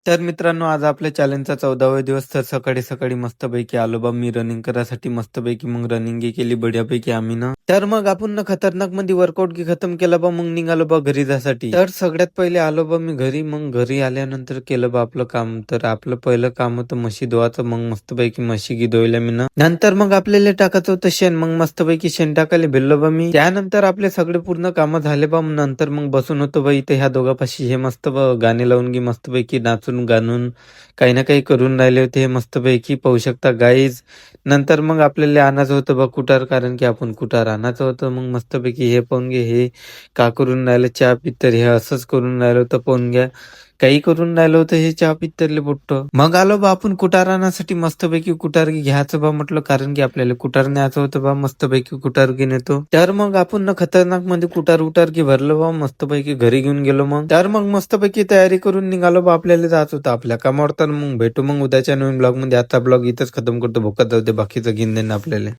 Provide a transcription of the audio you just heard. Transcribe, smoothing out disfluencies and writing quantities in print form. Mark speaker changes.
Speaker 1: तर मित्रांनो, आज आपल्या चॅलेंजचा 14वा दिवस. तर सकाळी-सकाळी मस्तपैकी आलो बा मी रनिंग करायसाठी. मस्तपैकी मग रनिंग केली बढियापैकी आम्ही ना. तर मग आपण ना खतरनाकमध्ये वर्कआउट खतम केला बा. मग निघालो बा घरी जासाठी. तर सगळ्यात पहिले आलो बा मी घरी. मग घरी आल्यानंतर केलं बा आपलं काम. तर आपलं पहिलं काम होतं म्हशी धुवायचं. मग मस्तपैकी म्हशी धुवायला मी ना. नंतर मग आपल्याला टाकायचं होतं शेण. मग मस्तपैकी शेण टाकायला भेटलो बा मी. त्यानंतर आपले सगळे पूर्ण कामं झाले बा. नंतर मग बसून होतो बा इथे ह्या दोघांपाशी. हे मस्त गाणे लावून मस्तपैकी नाचून गाणून काही ना काही करून राहिले होते हे मस्तपैकी पाहू शकता गाईज. नंतर मग आपल्याला आणायचं होतं बा कुटार, कारण की आपण कुटार आणायचं होतं. मग मस्तपैकी हे पाहून घे, हे का करून राहिलं चहा पित्तर, हे असंच करून राहिलं होतं पाहून घ्या. काही करून राहिलं होतं हे चहा पित्तरले बुट्ट. मग आलो बा आपण कुटार आणण्यासाठी. मस्तपैकी कुटार घ्यायचं बा म्हटलं, कारण की आपल्याला कुटार न्यायचं होतं बा. मस्तपैकी कुटार घेऊन येतो. तर मग आपण ना खतरनाक मध्ये कुटार भरलं बा. मस्तपैकी घरी घेऊन गेलो. मग तर मग मस्तपैकी तयारी करून निघालो बा. आपल्याला जायचं होतं आपल्या कामावर. तर मग भेटू मग उद्याच्या नवीन ब्लॉग मध्ये. आता ब्लॉग इथंच खतम करतो. भोकात जाऊ दे, बाकीचं घेऊन देणं आपल्याला.